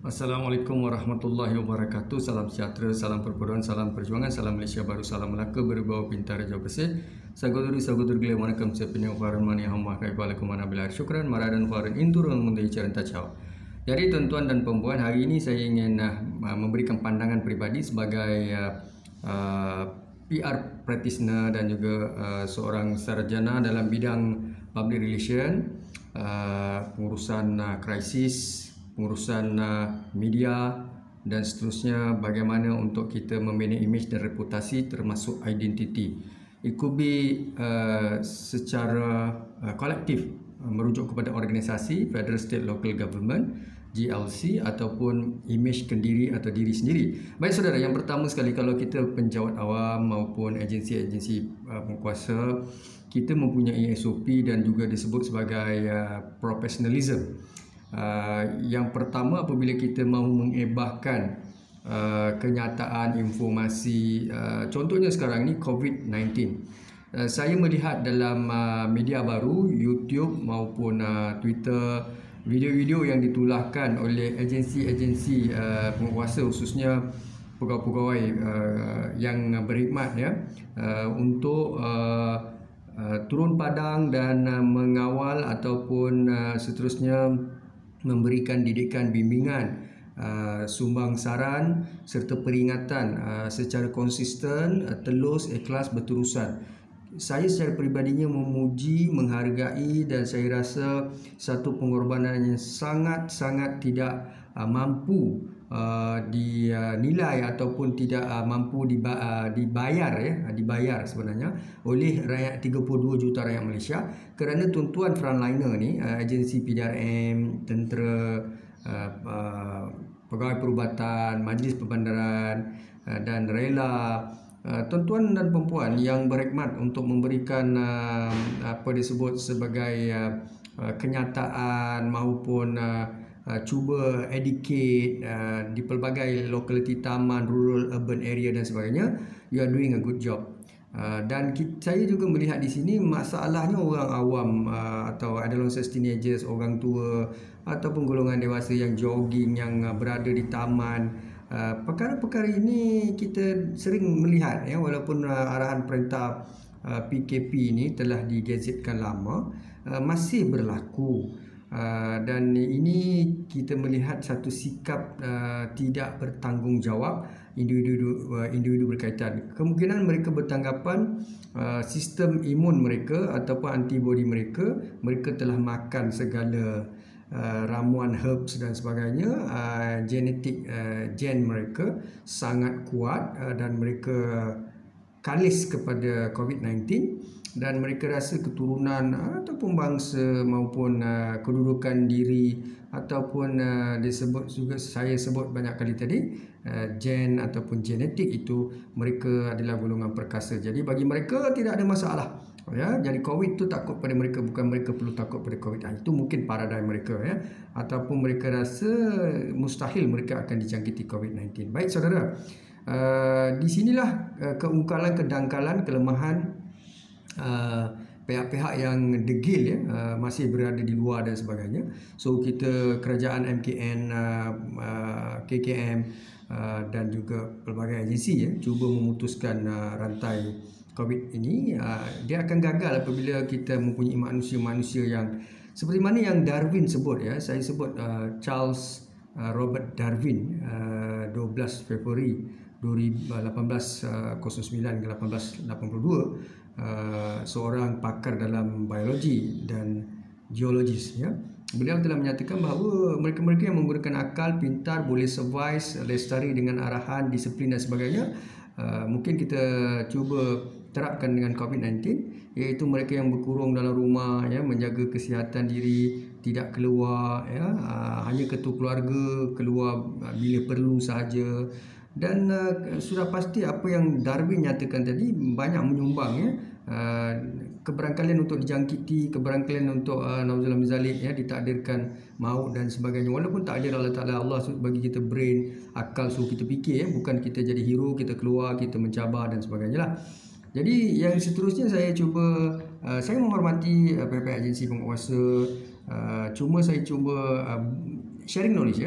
Assalamualaikum warahmatullahi wabarakatuh. Salam sejahtera, salam perpaduan, salam perjuangan, salam Malaysia baru, salam Melaka berbau pintar Raja Bersih. Saudari-saudari gila wanakkam sepenya faran mani hamma kai balakum ana bilar syukran maradan faran inturun mundai caran tacau. Jadi tuan-tuan dan puan-puan, hari ini saya ingin memberikan pandangan peribadi sebagai PR practitioner dan juga seorang sarjana dalam bidang public relation, pengurusan krisis, pengurusan media dan seterusnya, bagaimana untuk kita membina image dan reputasi termasuk identiti. It could be secara kolektif, merujuk kepada organisasi, federal, state, local government, GLC, ataupun image kendiri atau diri sendiri. Baik saudara, yang pertama sekali, kalau kita penjawat awam maupun agensi-agensi penguasa, kita mempunyai SOP dan juga disebut sebagai professionalism. Yang pertama, apabila kita mahu mengebahkan kenyataan, informasi, contohnya sekarang ni COVID-19, saya melihat dalam media baru, YouTube maupun Twitter, video-video yang ditulahkan oleh agensi-agensi penguasa, khususnya pegawai-pegawai yang berkhidmat untuk turun padang dan mengawal ataupun seterusnya memberikan didikan, bimbingan, sumbang saran serta peringatan secara konsisten, telus, ikhlas, berterusan. Saya secara peribadinya memuji, menghargai, dan saya rasa satu pengorbanan yang sangat-sangat tidak mampu dinilai ataupun tidak mampu dibayar sebenarnya oleh rakyat 32 juta rakyat Malaysia, kerana tuan-tuan frontliner ni, agensi PDRM, tentera, pegawai perubatan, majlis perbandaran dan rela, tuan-tuan dan perempuan yang berkhidmat untuk memberikan apa disebut sebagai kenyataan maupun cuba educate di pelbagai lokaliti, taman, rural, urban area dan sebagainya. You are doing a good job. Dan saya juga melihat di sini masalahnya orang awam atau adolescent, teenagers, orang tua ataupun golongan dewasa yang jogging, yang berada di taman. Perkara-perkara ini kita sering melihat, walaupun arahan perintah PKP ini telah digazetkan lama, masih berlaku. Dan ini kita melihat satu sikap tidak bertanggungjawab individu berkaitan. Kemungkinan mereka bertanggapan sistem imun mereka ataupun antibody mereka telah makan segala ramuan herbs dan sebagainya, genetik gen mereka sangat kuat dan mereka kalis kepada COVID-19, dan mereka rasa keturunan ataupun bangsa maupun kedudukan diri ataupun disebut juga, saya sebut banyak kali tadi, gen ataupun genetik itu, mereka adalah golongan perkasa. Jadi bagi mereka tidak ada masalah. Jadi COVID itu takut pada mereka, bukan mereka perlu takut pada COVID. Itu mungkin paradigm mereka, ataupun mereka rasa mustahil mereka akan dijangkiti COVID-19. Baik saudara, di sinilah keungkalan, kedangkalan, kelemahan pihak-pihak yang degil masih berada di luar dan sebagainya. So kita, kerajaan, MKN, KKM dan juga pelbagai agensi cuba memutuskan rantai COVID ini. Dia akan gagal apabila kita mempunyai manusia-manusia yang seperti mana yang Darwin sebut, saya sebut Charles Robert Darwin, 12 Februari 1809 ke 1882, seorang pakar dalam biologi dan geologis. Beliau telah menyatakan bahawa mereka-mereka yang menggunakan akal, pintar, boleh survive, lestari dengan arahan, disiplin dan sebagainya, mungkin kita cuba terapkan dengan COVID-19, iaitu mereka yang berkurung dalam rumah, menjaga kesihatan diri, tidak keluar, hanya ketua keluarga, keluar bila perlu sahaja. Dan sudah pasti apa yang Darwin nyatakan tadi banyak menyumbang, keberangkalian untuk dijangkiti, keberangkalian untuk nauzubillah min zalik, ditakdirkan maut dan sebagainya. Walaupun takdir Allah Ta'ala, Allah bagi kita brain, akal, suruh kita fikir, bukan kita jadi hero, kita keluar, kita mencabar dan sebagainya lah. Jadi yang seterusnya saya cuba, saya menghormati pihak agensi penguasa, cuma saya cuba sharing knowledge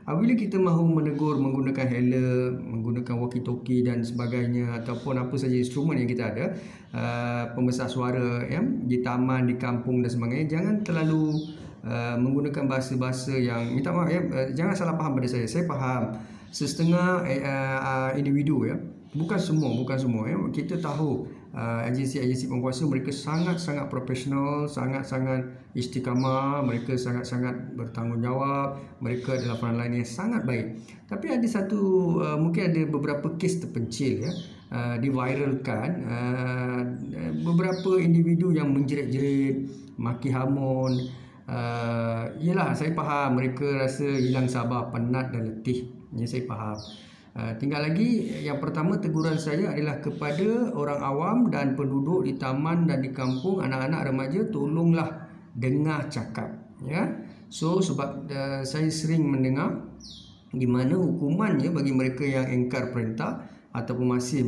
Apabila kita mahu menegur menggunakan helm, menggunakan walkie-talkie dan sebagainya, ataupun apa saja instrumen yang kita ada, pembesar suara ya, di taman, di kampung dan sebagainya, jangan terlalu menggunakan bahasa-bahasa yang, minta maaf ya, jangan salah faham pada saya. Saya faham setengah individu ya, bukan semua ya. Kita tahu agensi-agensi penguasa mereka sangat-sangat profesional, sangat-sangat istiqamah, mereka sangat-sangat bertanggungjawab, mereka adalah frontline yang sangat baik. Tapi ada satu mungkin ada beberapa kes terpencil ya, diviralkan, beberapa individu yang menjerit-jerit, maki hamun. Yelah, saya faham mereka rasa hilang sabar, penat dan letih. Ini saya faham. Tinggal lagi, yang pertama teguran saya adalah kepada orang awam dan penduduk di taman dan di kampung, anak-anak remaja, tolonglah dengar cakap ya. So sebab saya sering mendengar di mana hukumannya bagi mereka yang engkar perintah ataupun masih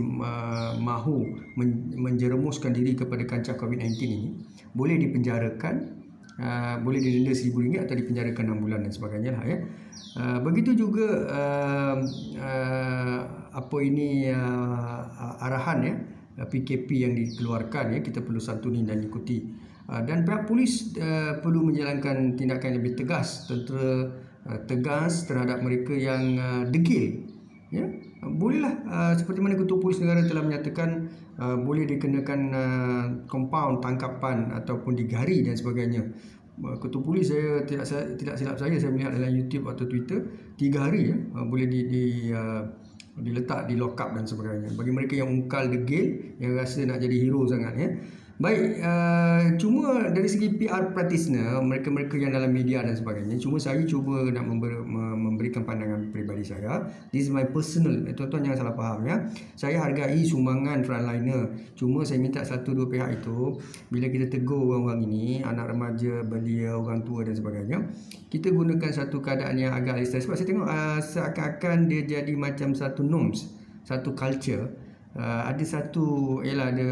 mahu menjerumuskan diri kepada kancah COVID-19 ini, boleh dipenjarakan, boleh didenda RM1,000 atau dipenjarakan 6 bulan dan sebagainya lah ya. Begitu juga arahan ya, PKP yang dikeluarkan ya, kita perlu santuni dan ikuti. Dan pihak polis perlu menjalankan tindakan yang lebih tegas, tegas terhadap mereka yang degil ya. Bolehlah seperti mana Ketua Polis Negara telah menyatakan, boleh dikenakan kompaun, tangkapan ataupun digari dan sebagainya. Ketua Polis, saya tidak silap saya melihat dalam YouTube atau Twitter 3 hari ya, boleh diletak di lock up dan sebagainya. Bagi mereka yang ungkal degil, yang rasa nak jadi hero sangat ya. Baik, cuma dari segi PR practitioner, mereka-mereka yang dalam media dan sebagainya, cuma saya cuba nak memberikan pandangan peribadi saya. This is my personal, tuan-tuan jangan salah faham ya. Saya hargai sumbangan frontliner, cuma saya minta 1-2 pihak itu, bila kita tegur orang-orang ini, anak remaja, belia, orang tua dan sebagainya, kita gunakan satu keadaan yang agak lestari. Sebab saya tengok seakan-akan dia jadi macam satu norms, satu culture. Ada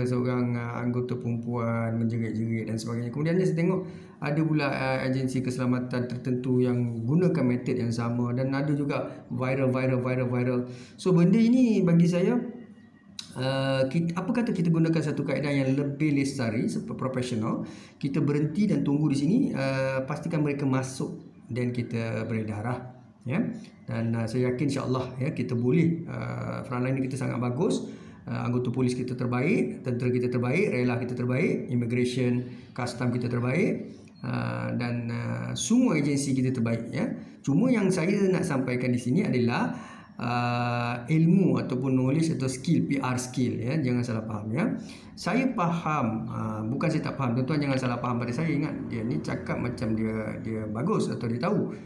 seorang anggota perempuan menjerit-jerit dan sebagainya. Kemudian saya tengok ada pula agensi keselamatan tertentu yang gunakan metod yang sama, dan ada juga viral. So benda ini bagi saya, apa kata kita gunakan satu kaedah yang lebih lestari, profesional. Kita berhenti dan tunggu di sini, pastikan mereka masuk dan kita beredarah ya. Dan saya yakin insya-Allah ya, kita boleh, frontline kita sangat bagus. Anggota polis kita terbaik, tentera kita terbaik, rela kita terbaik, immigration, custom kita terbaik, dan semua agensi kita terbaik ya. Cuma yang saya nak sampaikan di sini adalah ilmu ataupun knowledge atau skill, PR skill ya, jangan salah faham ya. Saya faham, bukan saya tak faham, tuan-tuan jangan salah faham pada saya. Ingat, dia ni cakap macam dia bagus atau dia tahu.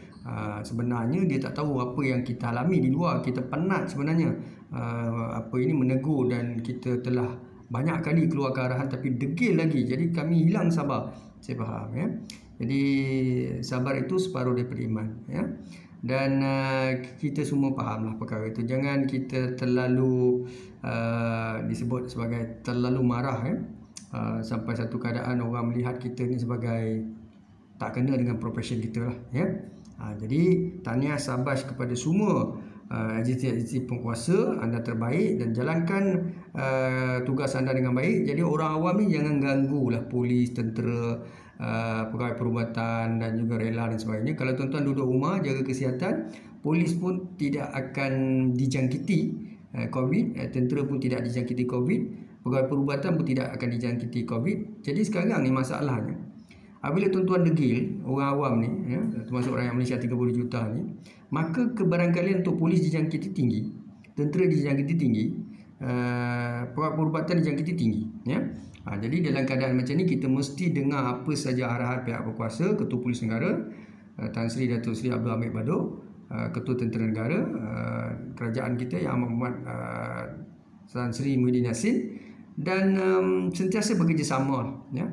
Sebenarnya dia tak tahu apa yang kita alami di luar. Kita penat sebenarnya ini menegur, dan kita telah banyak kali keluar ke arahan tapi degil lagi, jadi kami hilang sabar. Saya faham ya. Jadi sabar itu separuh daripada iman ya. Dan kita semua fahamlah perkara itu. Jangan kita terlalu disebut sebagai terlalu marah ya, sampai satu keadaan orang melihat kita ni sebagai tak kena dengan profession kita lah ya. Jadi tahniah sabas kepada semua agensi penguasa, anda terbaik dan jalankan tugas anda dengan baik. Jadi orang awam ni jangan ganggulah polis, tentera, pegawai perubatan dan juga rela dan sebagainya. Kalau tuan-tuan duduk rumah jaga kesihatan, polis pun tidak akan dijangkiti COVID, tentera pun tidak dijangkiti COVID, pegawai perubatan pun tidak akan dijangkiti COVID. Jadi sekarang ni masalahnya, apabila tuan-tuan degil, orang awam ni ya, termasuk rakyat Malaysia 30 juta ni, maka kebarangkalian untuk polis dijangkiti tinggi, tentera dijangkiti tinggi, pegawai perubatan dijangkiti tinggi ya. Jadi dalam keadaan macam ni, kita mesti dengar apa saja arahan pihak berkuasa, Ketua Polis Negara Tan Sri Datuk Seri Abdul Hamid Badaud, Ketua Tentera Negara, kerajaan kita Yang Amat Berhormat Tan Sri Muhyiddin Yassin, dan sentiasa bekerjasama ya.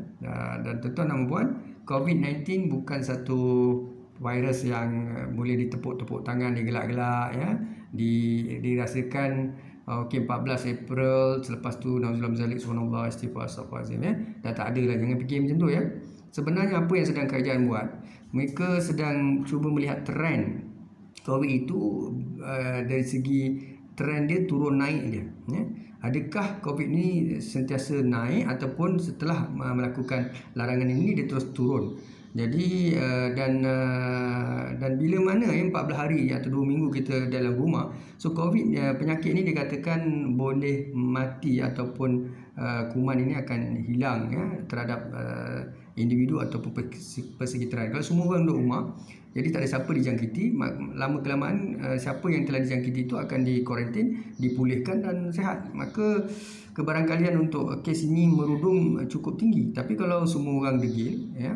Dan tuan-tuan dan puan, COVID-19 bukan satu virus yang boleh ditepuk-tepuk tangan, digelak-gelak ya, dirasakan okey 14 April selepas tu nauzubillah zalik subhanallah istighfar astagfirullahalazim ya. Dah tak ada lah, jangan fikir macam tu ya. Sebenarnya apa yang sedang kerajaan buat, mereka sedang cuba melihat trend COVID itu dari segi trend dia turun naik dia, ya. Adakah COVID ni sentiasa naik ataupun setelah melakukan larangan ini dia terus turun? Jadi dan bila mana 14 hari atau 2 minggu kita dalam rumah, so COVID penyakit ni dikatakan boleh mati ataupun kuman ini akan hilang, ya, terhadap individu ataupun persekitaran. Kalau semua orang duduk rumah, jadi tak ada siapa dijangkiti, lama kelamaan siapa yang telah dijangkiti itu akan dikuarantin, dipulihkan dan sihat. Maka kebarangkalian untuk kes ini merudum cukup tinggi. Tapi kalau semua orang degil, ya,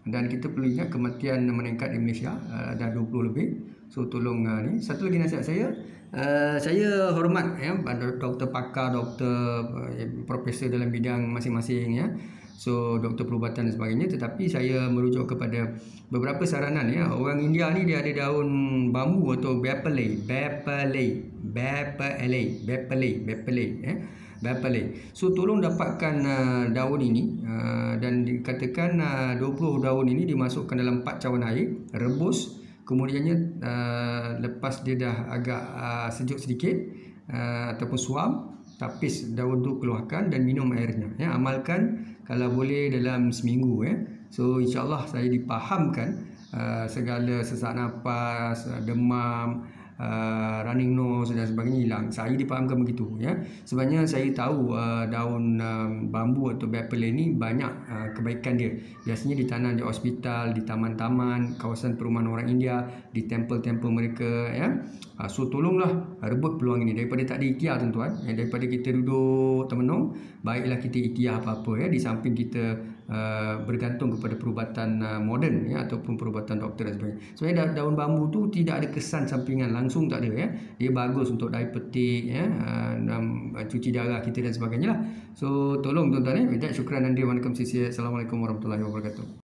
dan kita perlu ingat kematian meningkat di Malaysia, dah 20 lebih. So tolong ni satu lagi nasihat saya hormat, ya, doktor pakar, doktor profesor dalam bidang masing-masing, ya. So doktor perubatan dan sebagainya, tetapi saya merujuk kepada beberapa saranan, ya. Orang India ni dia ada daun bambu atau bepalai, ya. Bepalai. So tolong dapatkan daun ini dan dikatakan 20 daun ini dimasukkan dalam 4 cawan air, rebus, kemudiannya lepas dia dah agak sejuk sedikit ataupun suam, tapis daun tu keluarkan dan minum airnya, ya. Amalkan kalau boleh dalam seminggu, ya. So insyaAllah saya dipahamkan segala sesak nafas, demam, running nose dan sebagainya hilang. Saya dipahamkan begitu, ya. Sebenarnya saya tahu daun bambu atau bepalai ni banyak kebaikan dia. Biasanya ditanam di hospital, di taman-taman, kawasan perumahan orang India, di temple-temple mereka, ya. So tolonglah rebut peluang ini daripada tak ada ikhtiar, tuan-tuan, ya. Daripada kita duduk termenung, baiklah kita ikhtiar apa-apa, ya, di samping kita bergantung kepada perubatan moden, ya, ataupun perubatan doktor dan sebagainya. Sebenarnya daun bambu tu tidak ada kesan sampingan langsung, tak ada, ya. Dia bagus untuk diabetik, ya, cuci darah kita dan sebagainya lah. So tolong tuan-tuan, ya. Syukran dan Assalamualaikum warahmatullahi wabarakatuh.